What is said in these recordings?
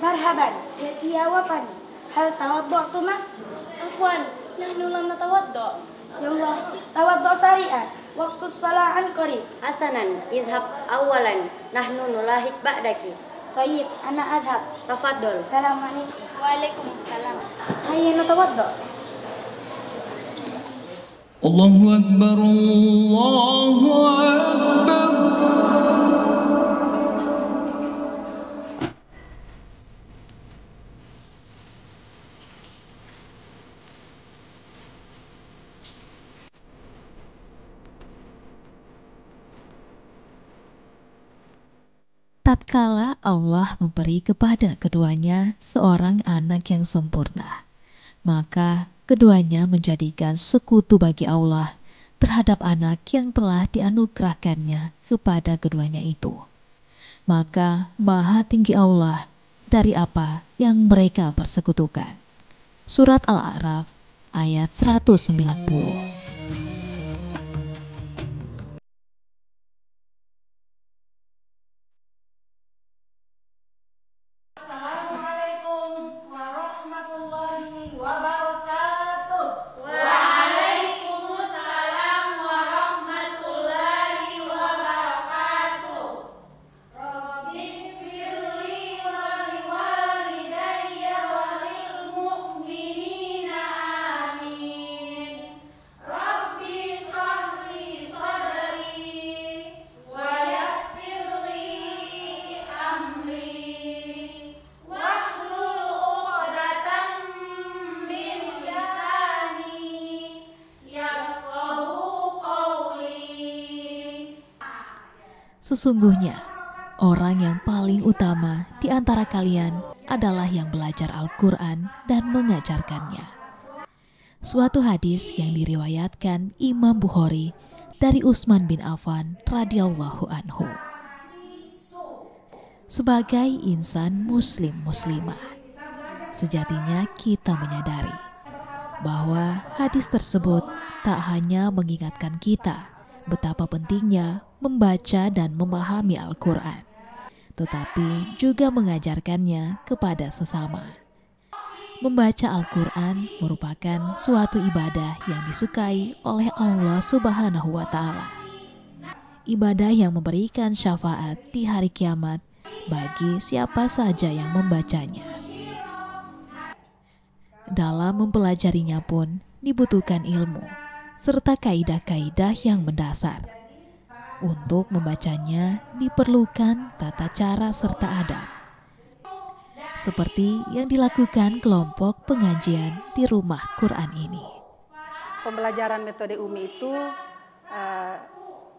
مرحبا يا وفني هل توضأتما؟ عفوا نحن لم نتوضأ. يلا توضأ سريعا وقت الصلاة عن قريب. حسنا اذهب أولا نحن نلاحق بعدك. طيب أنا أذهب. تفضل. السلام عليكم. وعليكم السلام. هيا نتوضأ. الله أكبر الله أكبر. Tatkala Allah memberi kepada keduanya seorang anak yang sempurna, maka keduanya menjadikan sekutu bagi Allah terhadap anak yang telah dianugerahkannya kepada keduanya itu. Maka Maha Tinggi Allah dari apa yang mereka persekutukan. Surat Al-A'raf ayat 190. Sesungguhnya, orang yang paling utama di antara kalian adalah yang belajar Al-Quran dan mengajarkannya. Suatu hadis yang diriwayatkan Imam Bukhari dari Utsman bin Affan radhiyallahu anhu. Sebagai insan muslimah, sejatinya kita menyadari bahwa hadis tersebut tak hanya mengingatkan kita betapa pentingnya membaca dan memahami Al-Quran, tetapi juga mengajarkannya kepada sesama. Membaca Al-Quran merupakan suatu ibadah yang disukai oleh Allah Subhanahu wa Ta'ala. Ibadah yang memberikan syafaat di hari kiamat bagi siapa saja yang membacanya. Dalam mempelajarinya pun dibutuhkan ilmu serta kaidah-kaidah yang mendasar. Untuk membacanya diperlukan tata cara serta adab, seperti yang dilakukan kelompok pengajian di rumah Quran ini. Pembelajaran metode UMI itu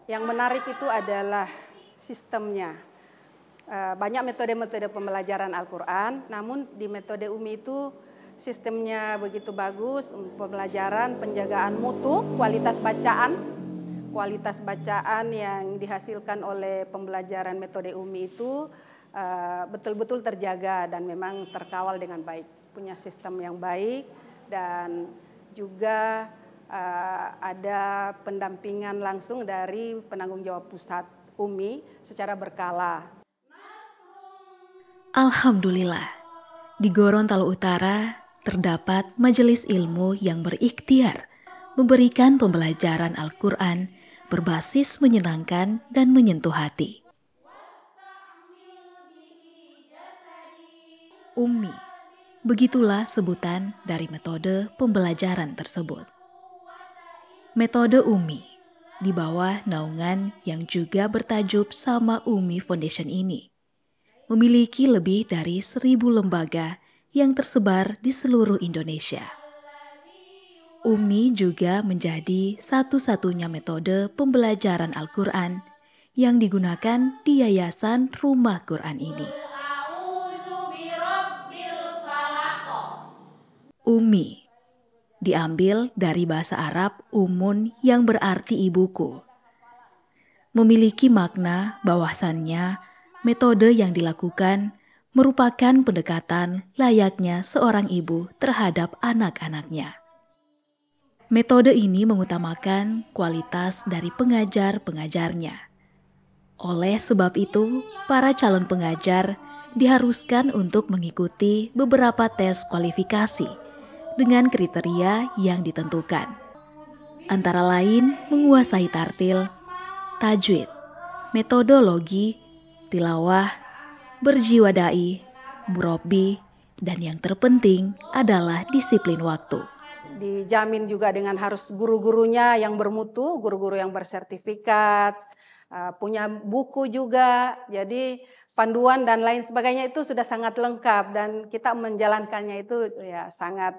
yang menarik itu adalah sistemnya. Banyak metode-metode pembelajaran Al-Quran, namun di metode UMI itu sistemnya begitu bagus, pembelajaran, penjagaan mutu, kualitas bacaan yang dihasilkan oleh pembelajaran metode UMI itu betul-betul terjaga dan memang terkawal dengan baik, punya sistem yang baik, dan juga ada pendampingan langsung dari penanggung jawab pusat UMI secara berkala. Alhamdulillah, di Gorontalo Utara terdapat majelis ilmu yang berikhtiar memberikan pembelajaran Al-Quran berbasis menyenangkan dan menyentuh hati. UMI, begitulah sebutan dari metode pembelajaran tersebut. Metode UMI di bawah naungan yang juga bertajuk Sama UMI Foundation ini memiliki lebih dari 1.000 lembaga yang tersebar di seluruh Indonesia. UMI juga menjadi satu-satunya metode pembelajaran Al-Quran yang digunakan di Yayasan Rumah Quran ini. UMI diambil dari bahasa Arab umun yang berarti ibuku. Memiliki makna bahwasannya metode yang dilakukan merupakan pendekatan layaknya seorang ibu terhadap anak-anaknya. Metode ini mengutamakan kualitas dari pengajar-pengajarnya. Oleh sebab itu, para calon pengajar diharuskan untuk mengikuti beberapa tes kualifikasi dengan kriteria yang ditentukan. Antara lain menguasai tartil, tajwid, metodologi, tilawah, berjiwa dai, murabbi, dan yang terpenting adalah disiplin waktu. Dijamin juga dengan harus guru-gurunya yang bermutu, guru-guru yang bersertifikat, punya buku juga, jadi panduan dan lain sebagainya itu sudah sangat lengkap dan kita menjalankannya itu ya sangat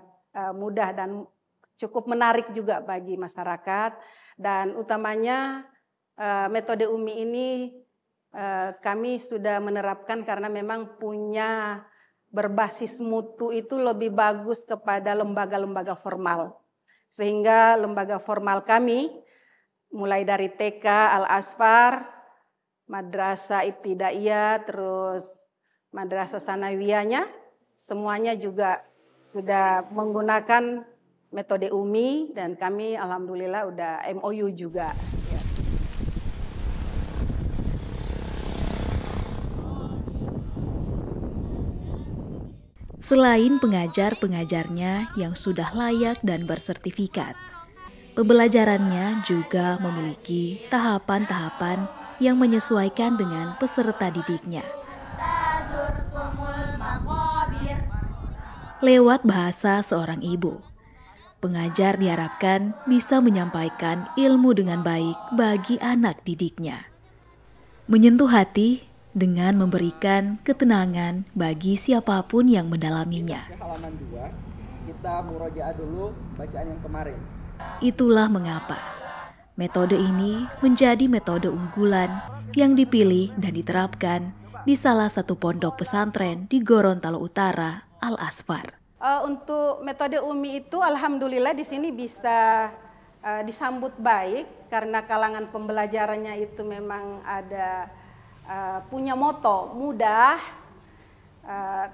mudah dan cukup menarik juga bagi masyarakat. Dan utamanya metode UMI ini kami sudah menerapkan karena memang punya berbasis mutu itu lebih bagus kepada lembaga-lembaga formal. Sehingga lembaga formal kami mulai dari TK, Al-Azfar, Madrasah Ibtidaiyah, terus Madrasah Sanawiyahnya, semuanya juga sudah menggunakan metode UMI dan kami alhamdulillah udah MOU juga. Selain pengajar-pengajarnya yang sudah layak dan bersertifikat, pembelajarannya juga memiliki tahapan-tahapan yang menyesuaikan dengan peserta didiknya. Lewat bahasa seorang ibu, pengajar diharapkan bisa menyampaikan ilmu dengan baik bagi anak didiknya. Menyentuh hati dengan memberikan ketenangan bagi siapapun yang mendalaminya. Halaman 2, kita murojaah dulu bacaan yang kemarin. Itulah mengapa metode ini menjadi metode unggulan yang dipilih dan diterapkan di salah satu pondok pesantren di Gorontalo Utara, Al-Azfar. Untuk metode UMI itu alhamdulillah di sini bisa disambut baik karena kalangan pembelajarannya itu memang ada punya moto mudah,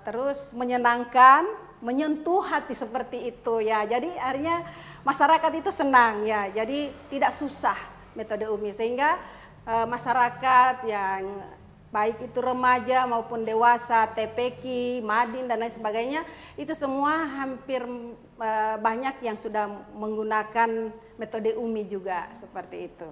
terus menyenangkan, menyentuh hati seperti itu ya. Jadi akhirnya masyarakat itu senang ya. Jadi tidak susah metode UMI sehingga masyarakat yang baik itu remaja maupun dewasa, TPQ, Madin dan lain sebagainya itu semua hampir banyak yang sudah menggunakan metode UMI juga seperti itu.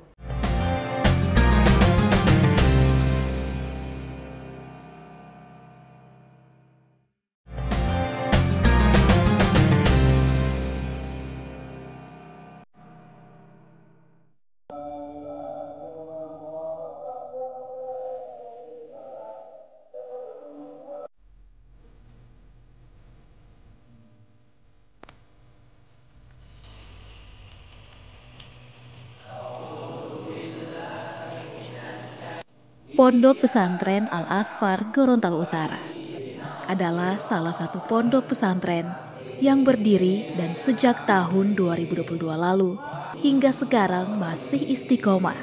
Pondok Pesantren Al-Azfar Gorontalo Utara adalah salah satu pondok pesantren yang berdiri dan sejak tahun 2022 lalu hingga sekarang masih istiqomah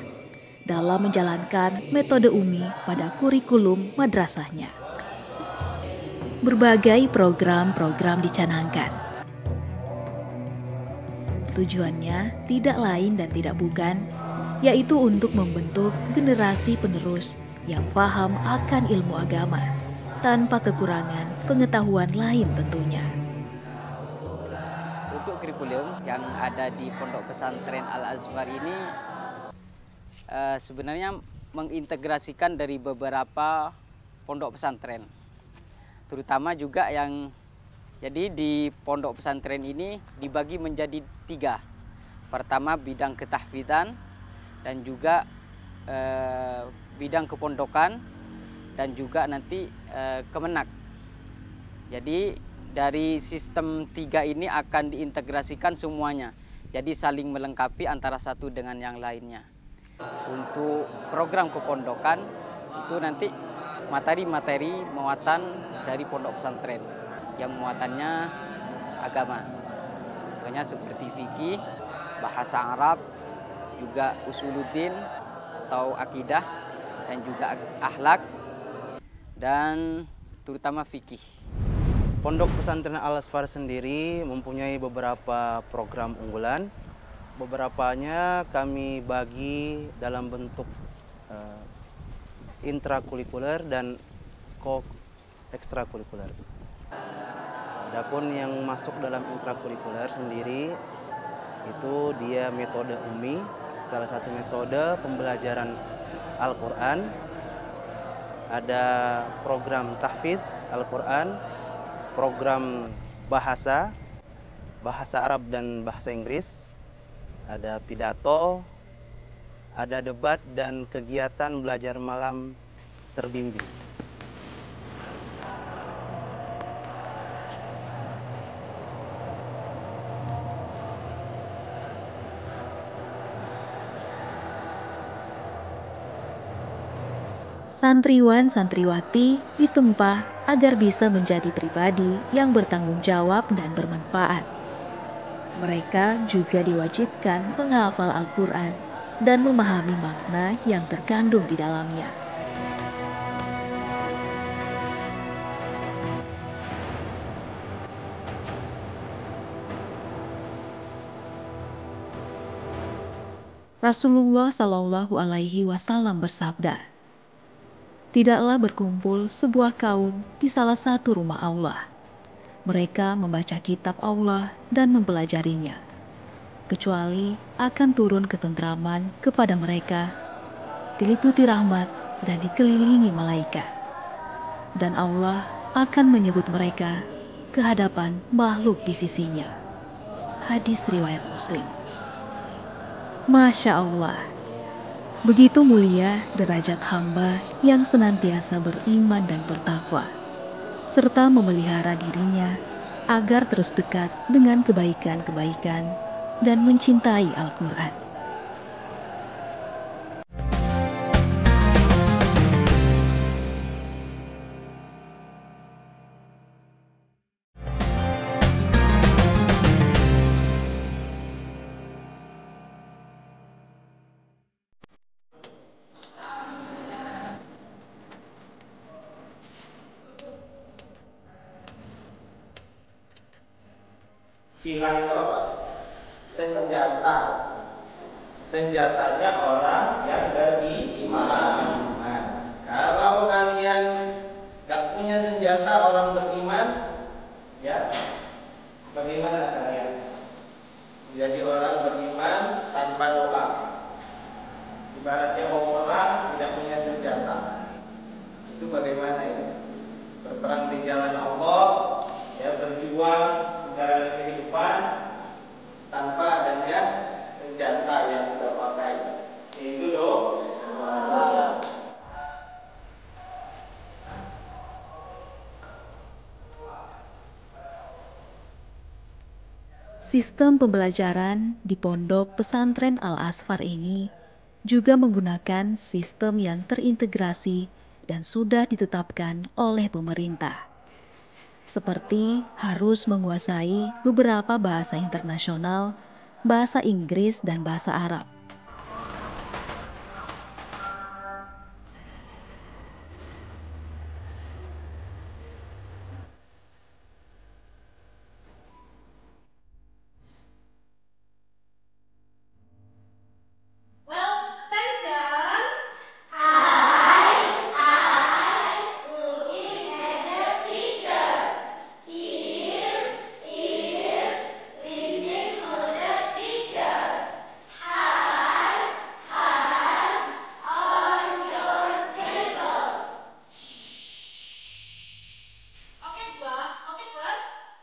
dalam menjalankan metode UMI pada kurikulum madrasahnya. Berbagai program-program dicanangkan. Tujuannya tidak lain dan tidak bukan, yaitu untuk membentuk generasi penerus yang paham akan ilmu agama, tanpa kekurangan pengetahuan lain tentunya. Untuk kurikulum yang ada di Pondok Pesantren Al-Azfar ini sebenarnya mengintegrasikan dari beberapa pondok pesantren. Terutama juga yang, jadi di pondok pesantren ini dibagi menjadi 3. Pertama bidang ketahfidzan dan juga bidang kepondokan dan juga nanti kemenak. Jadi dari sistem 3 ini akan diintegrasikan semuanya. Jadi saling melengkapi antara satu dengan yang lainnya. Untuk program kepondokan itu nanti materi-materi muatan dari pondok pesantren yang muatannya agama. Contohnya seperti fikih, bahasa Arab, juga usuluddin atau akidah, dan juga akhlak, dan terutama fikih. Pondok Pesantren Al-Azfar sendiri mempunyai beberapa program unggulan. Beberapanya kami bagi dalam bentuk intrakurikuler dan ekstrakurikuler. Adapun yang masuk dalam intrakurikuler sendiri itu dia metode UMI, salah satu metode pembelajaran Al-Quran. Ada program tahfidz Al-Quran, program bahasa Arab dan bahasa Inggris, ada pidato, ada debat dan kegiatan belajar malam terbimbing. Santriwan-santriwati ditempa agar bisa menjadi pribadi yang bertanggung jawab dan bermanfaat. Mereka juga diwajibkan menghafal Al-Quran dan memahami makna yang terkandung di dalamnya. Rasulullah Shallallahu Alaihi Wasallam bersabda, "Tidaklah berkumpul sebuah kaum di salah satu rumah Allah. Mereka membaca kitab Allah dan mempelajarinya, kecuali akan turun ketentraman kepada mereka, diliputi rahmat dan dikelilingi malaikat. Dan Allah akan menyebut mereka ke hadapan makhluk di sisinya." Hadis riwayat Muslim. Masya Allah, begitu mulia derajat hamba yang senantiasa beriman dan bertakwa, serta memelihara dirinya agar terus dekat dengan kebaikan-kebaikan dan mencintai Al-Quran. Silatos senjata, senjatanya orang yang beriman. Kalau kalian gak punya senjata orang beriman, ya bagaimana kalian menjadi orang beriman tanpa doa? Ibaratnya orang tidak punya senjata, itu bagaimana itu? Berperang di jalan Allah, ya berjuang dalam kehidupan tanpa adanya senjata yang kita pakai, yaitu doa. Sistem pembelajaran di Pondok Pesantren Al-Asfar ini juga menggunakan sistem yang terintegrasi dan sudah ditetapkan oleh pemerintah, seperti harus menguasai beberapa bahasa internasional, bahasa Inggris, dan bahasa Arab.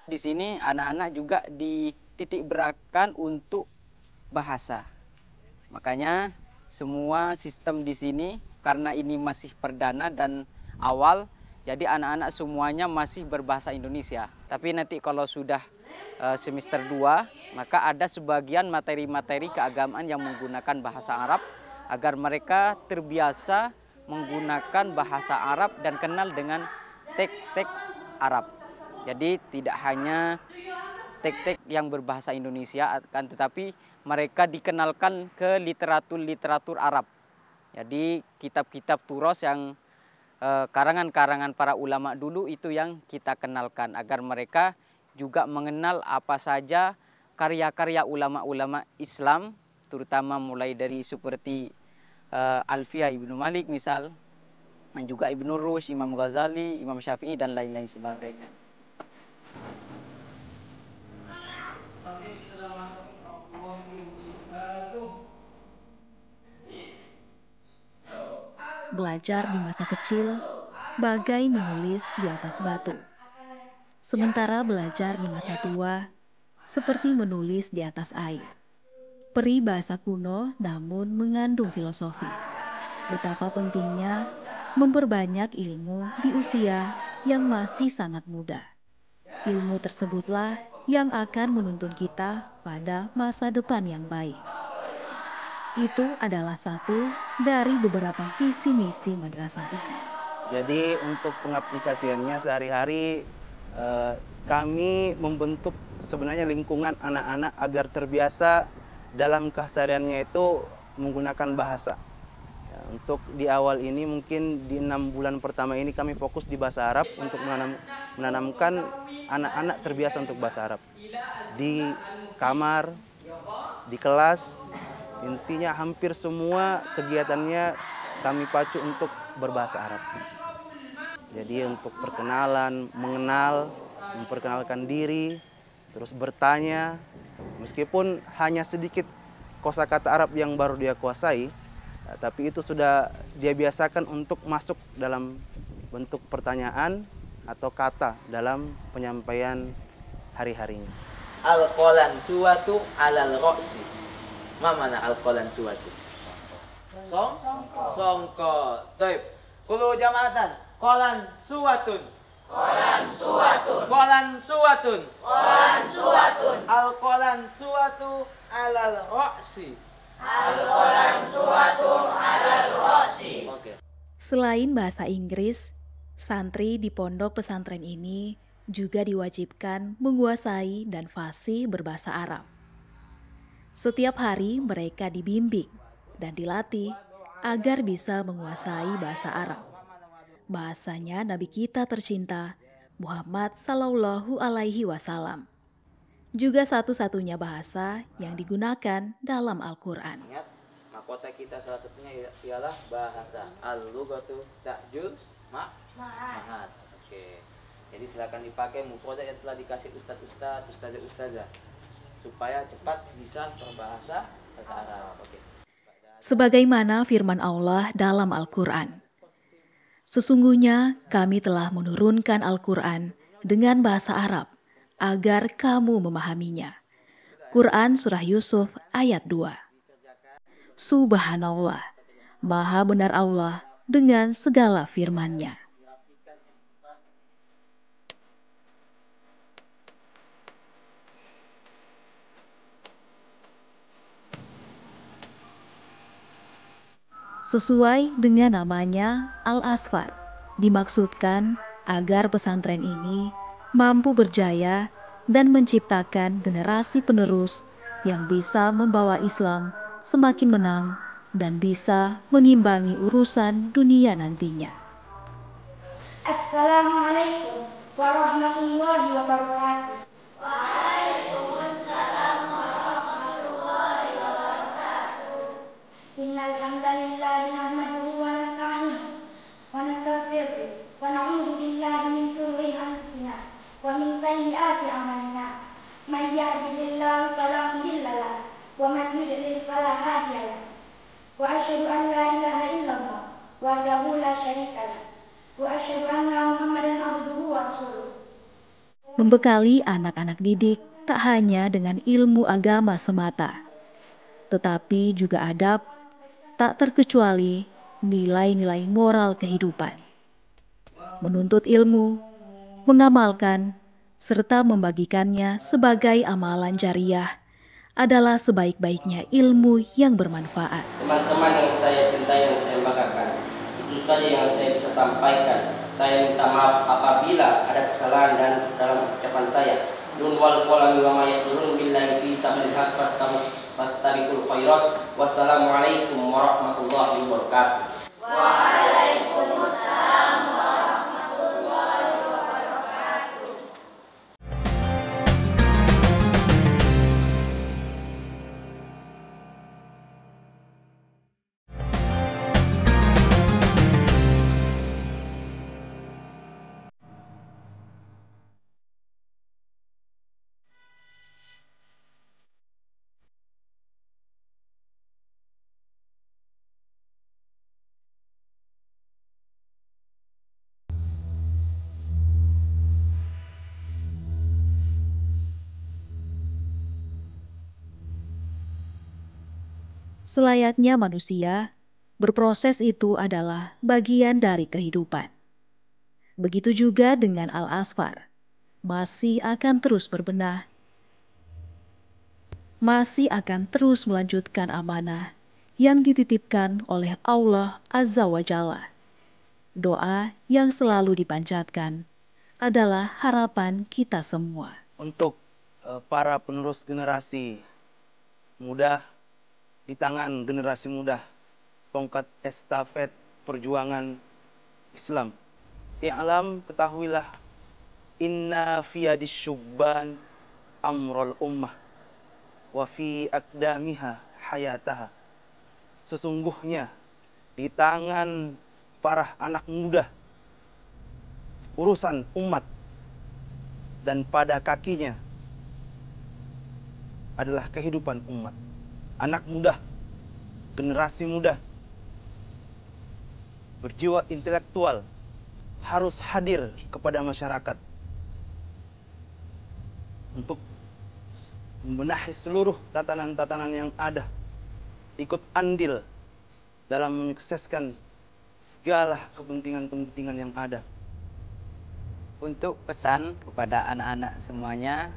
Di sini anak-anak juga dititik beratkan untuk bahasa. Makanya semua sistem di sini karena ini masih perdana dan awal, jadi anak-anak semuanya masih berbahasa Indonesia. Tapi nanti kalau sudah semester 2, maka ada sebagian materi-materi keagamaan yang menggunakan bahasa Arab agar mereka terbiasa menggunakan bahasa Arab dan kenal dengan teks-teks Arab. Jadi tidak hanya teks-teks yang berbahasa Indonesia, akan tetapi mereka dikenalkan ke literatur-literatur Arab. Jadi kitab-kitab turos yang karangan-karangan para ulama dulu itu yang kita kenalkan agar mereka juga mengenal apa saja karya-karya ulama-ulama Islam, terutama mulai dari seperti Alfiyah Ibnu Malik misal, dan juga Ibnu Rushd, Imam Ghazali, Imam Syafi'i dan lain-lain sebagainya. Belajar di masa kecil bagai menulis di atas batu. Sementara belajar di masa tua seperti menulis di atas air. Peribahasa kuno namun mengandung filosofi. Betapa pentingnya memperbanyak ilmu di usia yang masih sangat muda. Ilmu tersebutlah yang akan menuntun kita pada masa depan yang baik. Itu adalah satu dari beberapa visi misi madrasah ini. Jadi untuk pengaplikasiannya sehari-hari kami membentuk sebenarnya lingkungan anak-anak agar terbiasa dalam kesehariannya itu menggunakan bahasa. Ya, untuk di awal ini mungkin di 6 bulan pertama ini kami fokus di bahasa Arab untuk menanamkan anak-anak terbiasa untuk bahasa Arab. Di kamar, di kelas, intinya hampir semua kegiatannya kami pacu untuk berbahasa Arab. Jadi untuk perkenalan, mengenal, memperkenalkan diri, terus bertanya, meskipun hanya sedikit kosakata Arab yang baru dia kuasai, tapi itu sudah dia biasakan untuk masuk dalam bentuk pertanyaan atau kata dalam penyampaian hari-harinya. Al-qalan suatu alal roksi. Ma mana al-qalan suatu? Songko. Taib. Kulu jama'atan. Qalan suwatun. Qalan suwatun. Qalan suwatun. Qalan suwatun. Al-qalan suwatu alal roksi. Al-qalan suwatu alal roksi. Oke. Selain bahasa Inggris, santri di pondok pesantren ini juga diwajibkan menguasai dan fasih berbahasa Arab. Setiap hari mereka dibimbing dan dilatih agar bisa menguasai bahasa Arab. Bahasanya Nabi kita tercinta, Muhammad Sallallahu Alaihi Wasallam. Juga satu-satunya bahasa yang digunakan dalam Al-Quran. Ingat, mahkota kita salah satunya ialah bahasa. Al-lughatu ta'jul ma'had. Oke. Jadi silakan dipakai mufradat yang telah dikasih ustazah supaya cepat bisa berbahasa bahasa Arab. Oke. Sebagaimana firman Allah dalam Al-Quran. Sesungguhnya kami telah menurunkan Al-Quran dengan bahasa Arab agar kamu memahaminya. Quran Surah Yusuf ayat 2. Subhanallah, Maha benar Allah dengan segala firman-Nya. Sesuai dengan namanya Al-Asfar, dimaksudkan agar pesantren ini mampu berjaya dan menciptakan generasi penerus yang bisa membawa Islam semakin menang dan bisa mengimbangi urusan dunia nantinya. Assalamualaikum warahmatullahi wabarakatuh. Innal hamdalillah nahmaduhu wa nasta'inuhu wa nastaghfiruh wa na'udzu billahi min shururi anfusina wa min sayyiati a'malina. May yahdihillahu fala mudilla lahu wa man yudlil fala hadiya lahu. Wa asyhadu an la ilaha illallah wahdahu la syarika lahu wa asyhadu anna Muhammadan abduhu wa rasuluh. Membekali anak-anak didik tak hanya dengan ilmu agama semata, tetapi juga adab, tak terkecuali nilai-nilai moral kehidupan. Menuntut ilmu, mengamalkan, serta membagikannya sebagai amalan jariah adalah sebaik-baiknya ilmu yang bermanfaat. Teman-teman yang saya cintai dan saya banggakan, itu saja yang saya bisa sampaikan. Saya minta maaf apabila ada kesalahan dan dalam ucapan saya. Nun wal qalami wa ma yaqulun billahi fi sabilil haq fastabiqul khairat. Wassalamualaikum warahmatullahi wabarakatuh. Waalaikumsalam warahmatullahi wabarakatuh. Selayaknya manusia, berproses itu adalah bagian dari kehidupan. Begitu juga dengan Al-Asfar, masih akan terus berbenah, masih akan terus melanjutkan amanah yang dititipkan oleh Allah Azza wa Jalla. Doa yang selalu dipanjatkan adalah harapan kita semua. Untuk para penerus generasi muda, di tangan generasi muda, tongkat estafet perjuangan Islam. I'lam, ketahuilah, inna fiyadis syubban amrul ummah wa fi akdamiha hayataha. Sesungguhnya di tangan para anak muda urusan umat, dan pada kakinya adalah kehidupan umat. Anak muda, generasi muda, berjiwa intelektual harus hadir kepada masyarakat untuk membenahi seluruh tatanan-tatanan yang ada, ikut andil dalam menyukseskan segala kepentingan-kepentingan yang ada. Untuk pesan kepada anak-anak semuanya,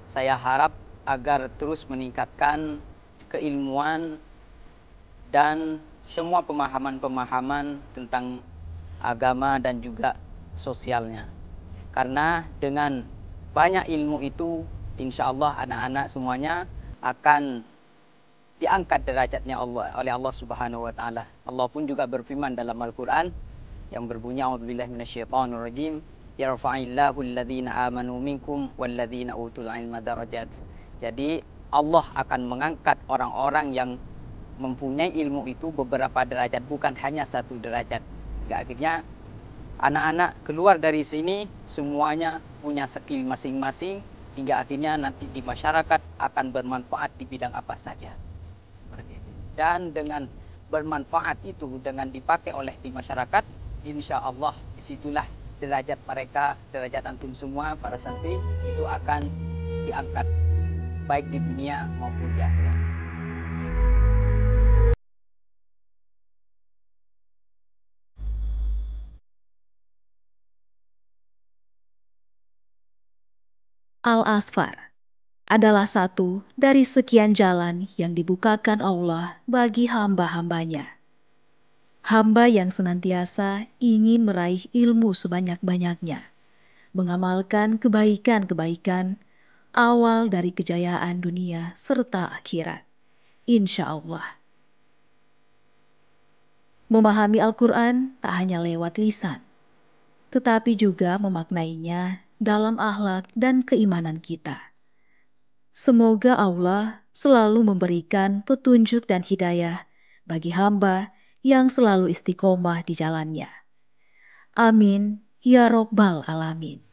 saya harap agar terus meningkatkan keilmuan dan semua pemahaman-pemahaman tentang agama dan juga sosialnya. Karena dengan banyak ilmu itu, insya Allah anak-anak semuanya akan diangkat derajatnya oleh Allah Subhanahu wa Ta'ala. Allah pun juga berfirman dalam Al-Quran yang berbunyi, A'udzubillahi minasyaitonirrajim, yarfa'illahu alladhina amanu minkum walladhina utul ilma darajat. Jadi Allah akan mengangkat orang-orang yang mempunyai ilmu itu beberapa derajat, bukan hanya satu derajat. Akhirnya anak-anak keluar dari sini semuanya punya skill masing-masing, hingga akhirnya nanti di masyarakat akan bermanfaat di bidang apa saja. Seperti itu. Dan dengan bermanfaat itu, dengan dipakai oleh di masyarakat, insya Allah disitulah derajat mereka, derajat antum semua para santri itu akan diangkat, baik di dunia maupun di akhirat. Al-Asfar adalah satu dari sekian jalan yang dibukakan Allah bagi hamba-hambanya. Hamba yang senantiasa ingin meraih ilmu sebanyak-banyaknya, mengamalkan kebaikan-kebaikan, awal dari kejayaan dunia serta akhirat. Insya Allah. Memahami Al-Quran tak hanya lewat lisan, tetapi juga memaknainya dalam akhlak dan keimanan kita. Semoga Allah selalu memberikan petunjuk dan hidayah bagi hamba yang selalu istiqomah di jalannya. Amin, ya Rabbal Alamin.